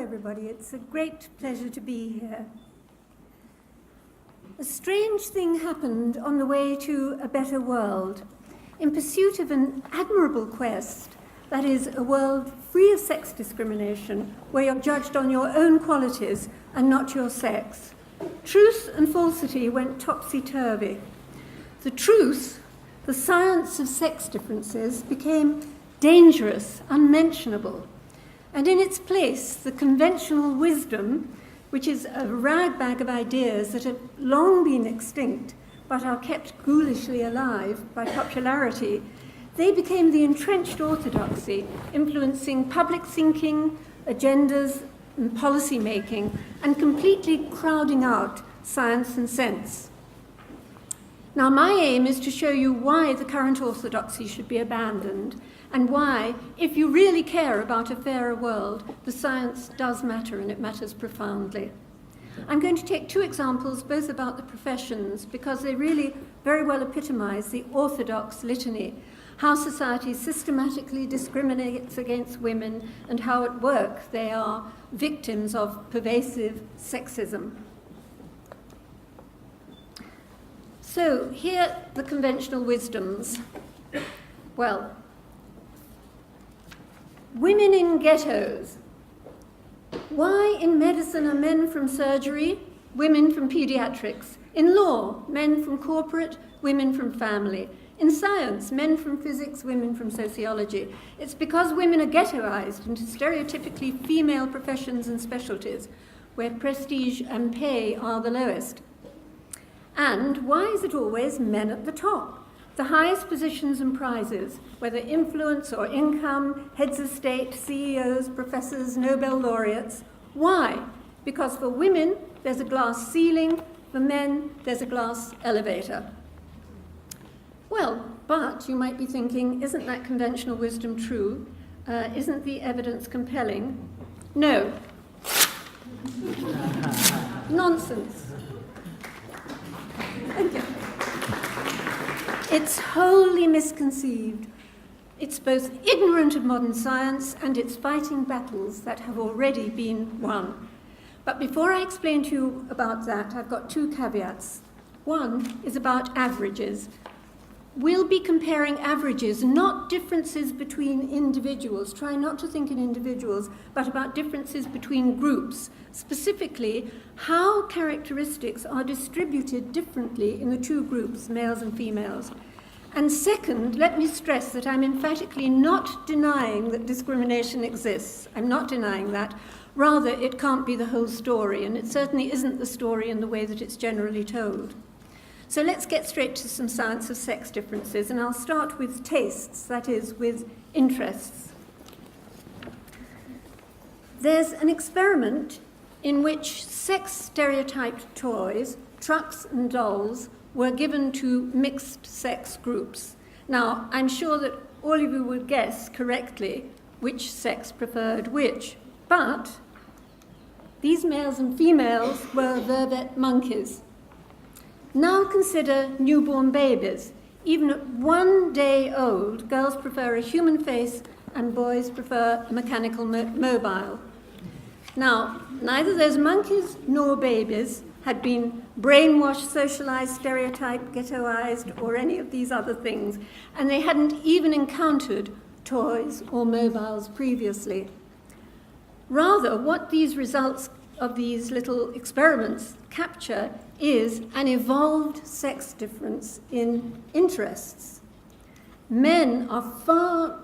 everybody. It's a great pleasure to be here. A strange thing happened on the way to a better world, in pursuit of an admirable quest, that is, a world free of sex discrimination, where you're judged on your own qualities and not your sex. Truth and falsity went topsy-turvy. The truth, the science of sex differences, became dangerous, unmentionable. And in its place, the conventional wisdom, which is a ragbag of ideas that have long been extinct but are kept ghoulishly alive by popularity, they became the entrenched orthodoxy, influencing public thinking, agendas, and policy making, and completely crowding out science and sense. Now, my aim is to show you why the current orthodoxy should be abandoned, and why, if you really care about a fairer world, the science does matter, and it matters profoundly. I'm going to take two examples, both about the professions, because they really very well epitomize the orthodox litany, how society systematically discriminates against women, and how at work they are victims of pervasive sexism. So here are the conventional wisdoms. Well, women in ghettos. Why in medicine are men from surgery, women from pediatrics? In law, men from corporate, women from family. In science, men from physics, women from sociology. It's because women are ghettoized into stereotypically female professions and specialties, where prestige and pay are the lowest. And why is it always men at the top? The highest positions and prizes, whether influence or income, heads of state, CEOs, professors, Nobel laureates. Why? Because for women, there's a glass ceiling. For men, there's a glass elevator. Well, but you might be thinking, isn't that conventional wisdom true? Isn't the evidence compelling? No. Nonsense. Thank you. It's wholly misconceived. It's both ignorant of modern science and it's fighting battles that have already been won. But before I explain to you about that, I've got two caveats. One is about averages. We'll be comparing averages, not differences between individuals. Try not to think in individuals, but about differences between groups. Specifically, how characteristics are distributed differently in the two groups, males and females. And second, let me stress that I'm emphatically not denying that discrimination exists. I'm not denying that. Rather, it can't be the whole story, and it certainly isn't the story in the way that it's generally told. So let's get straight to some science of sex differences, and I'll start with tastes, that is, with interests. There's an experiment in which sex-stereotyped toys, trucks and dolls, were given to mixed-sex groups. Now, I'm sure that all of you will guess correctly which sex preferred which, but these males and females were vervet monkeys. Now consider newborn babies. Even at 1 day old, girls prefer a human face and boys prefer a mechanical mobile. Now, neither those monkeys nor babies had been brainwashed, socialized, stereotyped, ghettoized, or any of these other things, and they hadn't even encountered toys or mobiles previously. Rather, what these results of these little experiments capture is an evolved sex difference in interests. Women are far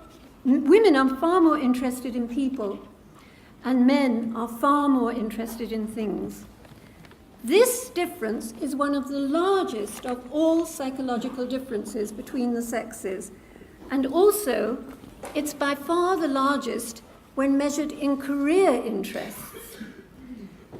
more interested in people, and men are far more interested in things. This difference is one of the largest of all psychological differences between the sexes, and also it's by far the largest when measured in career interests.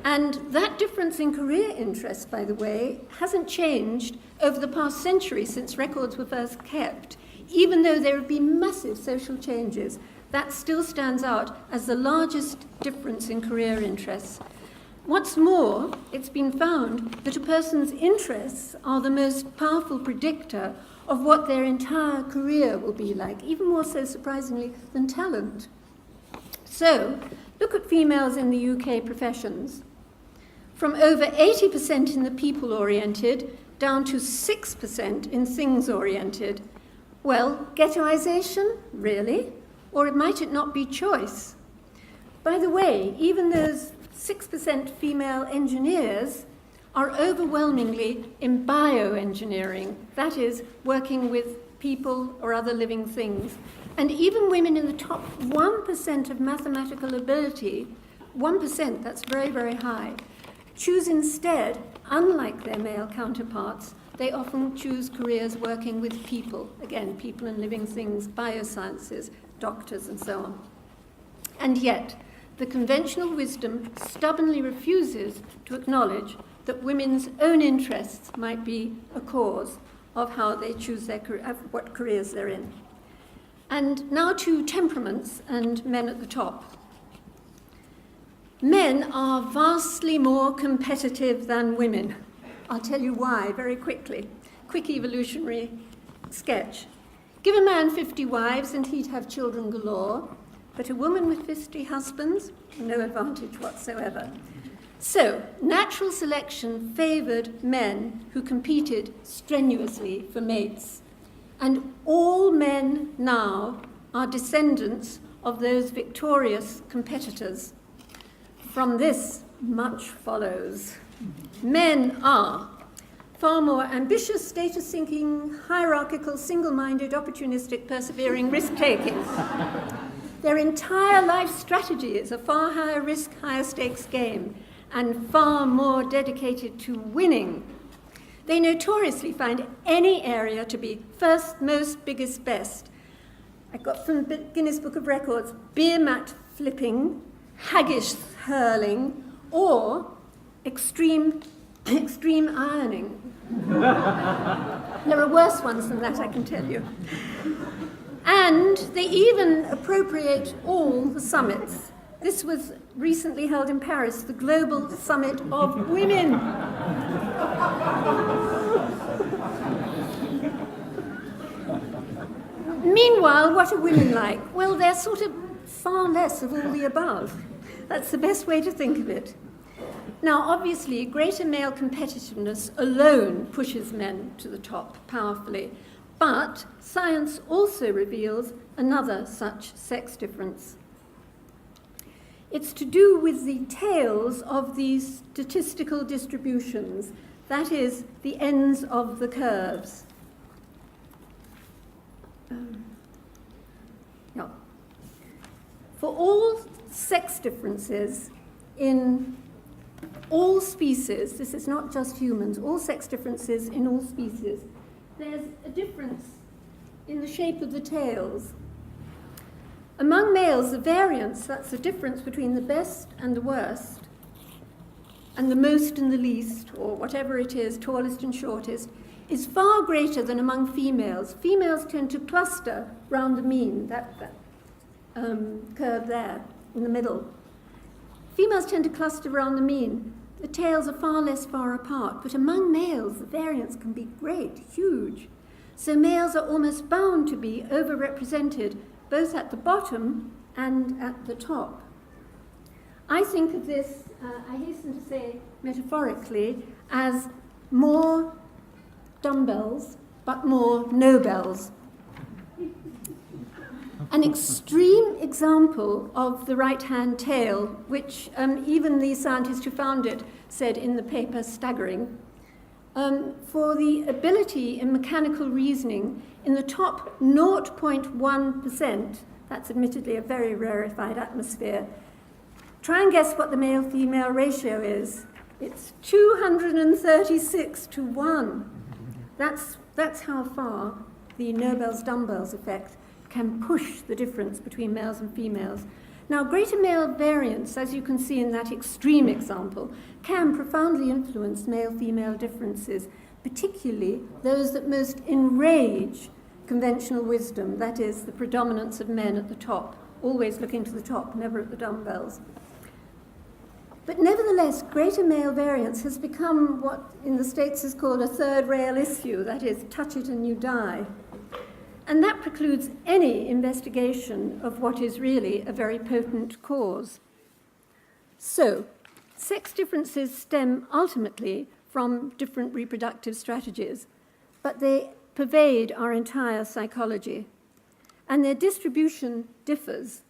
And that difference in career interests, by the way, hasn't changed over the past century since records were first kept. Even though there have been massive social changes, that still stands out as the largest difference in career interests. What's more, it's been found that a person's interests are the most powerful predictor of what their entire career will be like, even more so, surprisingly, than talent. So, Look at females in the UK professions. From over 80% in the people-oriented down to 6% in things-oriented. Well, ghettoization, really? Or might it not be choice? By the way, even those 6% female engineers are overwhelmingly in bioengineering, that is, working with people or other living things. And even women in the top 1% of mathematical ability, 1%, that's very, very high, choose instead, unlike their male counterparts, they often choose careers working with people, again, people and living things, biosciences, doctors, and so on. And yet, the conventional wisdom stubbornly refuses to acknowledge that women's own interests might be a cause of how they choose their career, what careers they're in. And now to temperaments and men at the top. Men are vastly more competitive than women. I'll tell you why very quickly. Quick evolutionary sketch. Give a man 50 wives and he'd have children galore, but a woman with 50 husbands, no advantage whatsoever. So, natural selection favoured men who competed strenuously for mates. And all men now are descendants of those victorious competitors. From this, much follows. Men are far more ambitious, status-seeking, hierarchical, single-minded, opportunistic, persevering, risk-taking. Their entire life strategy is a far higher risk, higher stakes game, and far more dedicated to winning. They notoriously find any area to be first, most, biggest, best. I got from the Guinness Book of Records, beer mat flipping, haggish hurling, or extreme ironing. There are worse ones than that, I can tell you. And they even appropriate all the summits. This was recently held in Paris, the Global Summit of Women. Meanwhile, what are women like? Well, they're sort of far less of all the above. That's the best way to think of it. Now, obviously, greater male competitiveness alone pushes men to the top powerfully, but science also reveals another such sex difference. It's to do with the tails of these statistical distributions, that is, the ends of the curves. For all sex differences in all species, this is not just humans, all sex differences in all species, there's a difference in the shape of the tails. Among males, the variance, that's the difference between the best and the worst, and the most and the least, or whatever it is, tallest and shortest, is far greater than among females. Females tend to cluster round the mean, that curve there in the middle. Females tend to cluster around the mean. The tails are far less far apart, but among males, the variance can be great, huge. So males are almost bound to be overrepresented, both at the bottom and at the top. I think of this, I hasten to say metaphorically, as more dumbbells, but more Nobels. An extreme example of the right-hand tail, which even the scientist who found it said in the paper, staggering, for the ability in mechanical reasoning in the top 0.1%, that's admittedly a very rarefied atmosphere, try and guess what the male-female ratio is. It's 236 to 1. That's how far the Nobel's dumbbells effect can push the difference between males and females. Now, greater male variance, as you can see in that extreme example, can profoundly influence male-female differences, particularly those that most enrage conventional wisdom, that is, the predominance of men at the top, always looking to the top, never at the dumbbells. But nevertheless, greater male variance has become what in the States is called a third rail issue, that is, touch it and you die. And that precludes any investigation of what is really a very potent cause. So, sex differences stem ultimately from different reproductive strategies, but they pervade our entire psychology, and their distribution differs,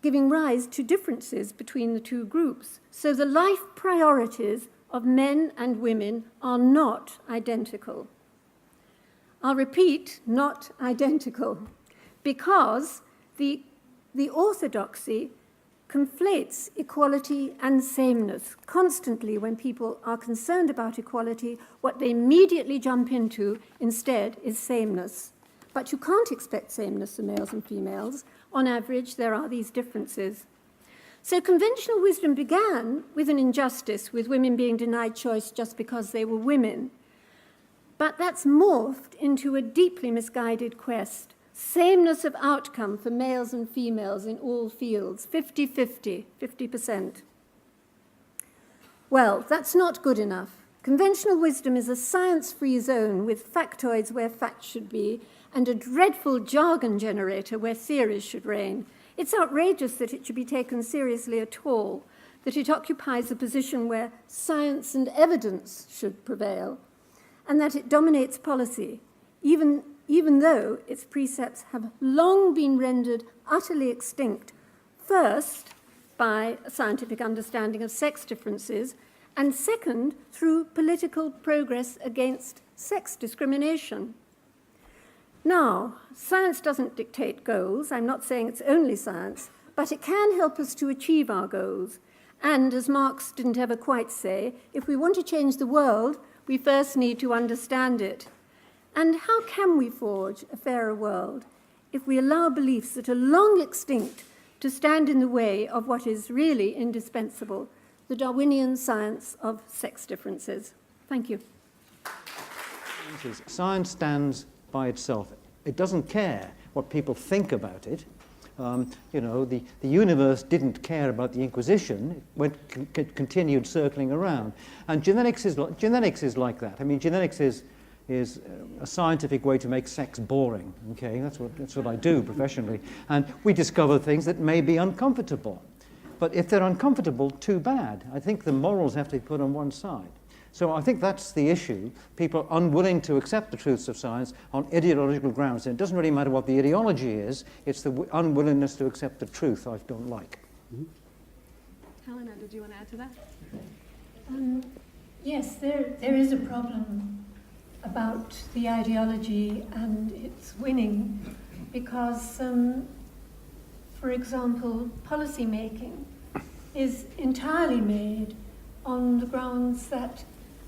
giving rise to differences between the two groups. So the life priorities of men and women are not identical. I'll repeat, not identical, because the orthodoxy conflates equality and sameness. Constantly, when people are concerned about equality, what they immediately jump into instead is sameness. But you can't expect sameness in males and females. On average, there are these differences. So conventional wisdom began with an injustice, with women being denied choice just because they were women. But that's morphed into a deeply misguided quest. Sameness of outcome for males and females in all fields, 50-50, 50%. Well, that's not good enough. Conventional wisdom is a science-free zone with factoids where facts should be and a dreadful jargon generator where theories should reign. It's outrageous that it should be taken seriously at all, that it occupies a position where science and evidence should prevail, and that it dominates policy, even though its precepts have long been rendered utterly extinct, first by a scientific understanding of sex differences, and second, through political progress against sex discrimination. Now, science doesn't dictate goals. I'm not saying it's only science, but it can help us to achieve our goals. And as Marx didn't ever quite say, if we want to change the world, we first need to understand it. And how can we forge a fairer world if we allow beliefs that are long extinct to stand in the way of what is really indispensable, the Darwinian science of sex differences? Thank you. Science stands by itself. It doesn't care what people think about it. The universe didn't care about the Inquisition. It continued circling around. And genetics is like that. I mean, genetics is a scientific way to make sex boring. Okay, that's what I do professionally. And we discover things that may be uncomfortable. But if they're uncomfortable, too bad. I think the morals have to be put on one side. So I think that's the issue. People are unwilling to accept the truths of science on ideological grounds. And it doesn't really matter what the ideology is, it's the unwillingness to accept the truth I don't like. Mm-hmm. Helena, did you want to add to that? Yes, there is a problem about the ideology and its winning because, for example, policy making is entirely made on the grounds that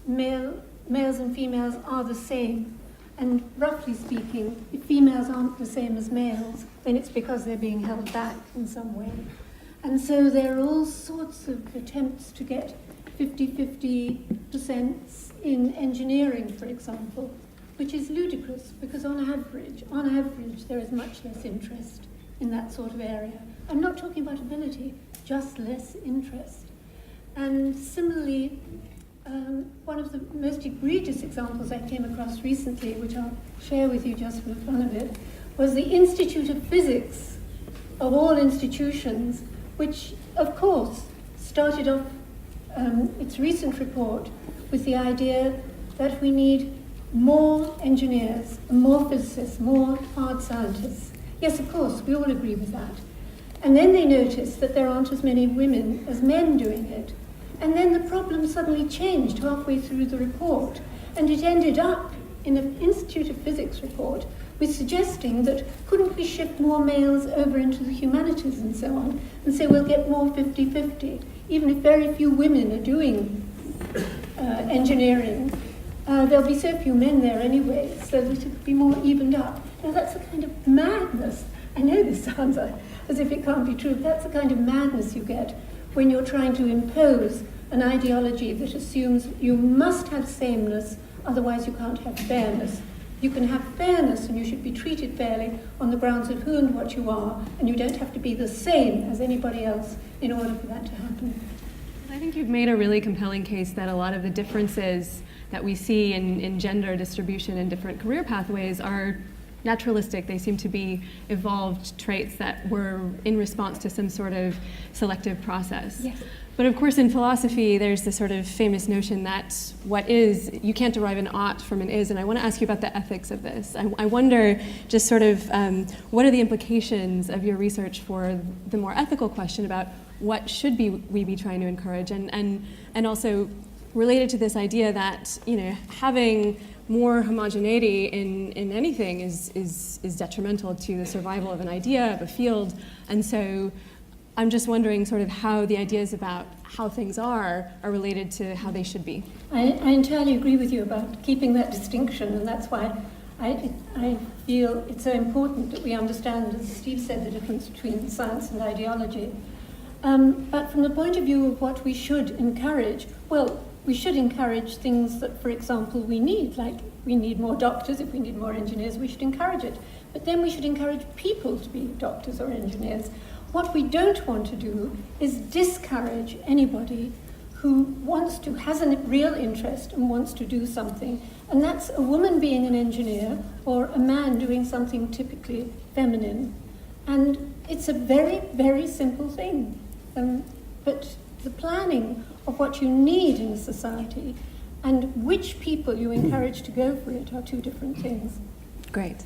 males and females are the same. And roughly speaking, if females aren't the same as males, then it's because they're being held back in some way. And so there are all sorts of attempts to get 50-50% in engineering, for example, which is ludicrous because on average, there is much less interest in that sort of area. I'm not talking about ability, just less interest. And similarly, one of the most egregious examples I came across recently, which I'll share with you just for the fun of it, was the Institute of Physics of all institutions, which, of course, started off its recent report with the idea that we need more engineers, more physicists, more hard scientists. Yes, of course, we all agree with that. And then they noticed that there aren't as many women as men doing it. And then the problem suddenly changed halfway through the report, and it ended up in an Institute of Physics report with suggesting that couldn't we shift more males over into the humanities and so on, and say we'll get more 50-50, even if very few women are doing engineering. There'll be so few men there anyway, so that it would be more evened up. Now that's a kind of madness. I know this sounds as if it can't be true, but that's the kind of madness you get when you're trying to impose an ideology that assumes you must have sameness, otherwise you can't have fairness. You can have fairness and you should be treated fairly on the grounds of who and what you are, and you don't have to be the same as anybody else in order for that to happen. I think you've made a really compelling case that a lot of the differences that we see in gender distribution and different career pathways are naturalistic. They seem to be evolved traits that were in response to some sort of selective process. Yes. But of course, in philosophy, there's this sort of famous notion that what is, you can't derive an ought from an is, and I want to ask you about the ethics of this. I wonder just sort of what are the implications of your research for the more ethical question about what should we be trying to encourage, and also related to this idea that, you know, having more homogeneity in anything is detrimental to the survival of an idea, of a field, and so I'm just wondering sort of how the ideas about how things are related to how they should be. I entirely agree with you about keeping that distinction, and that's why I feel it's so important that we understand, as Steve said, the difference between science and ideology. But from the point of view of what we should encourage, well, we should encourage things that, for example, we need, like we need more doctors. If we need more engineers, we should encourage it. But then we should encourage people to be doctors or engineers. What we don't want to do is discourage anybody who has a real interest and wants to do something. And that's a woman being an engineer or a man doing something typically feminine. And it's a very, very simple thing. But the planning of what you need in a society and which people you encourage to go for it are two different things. Great.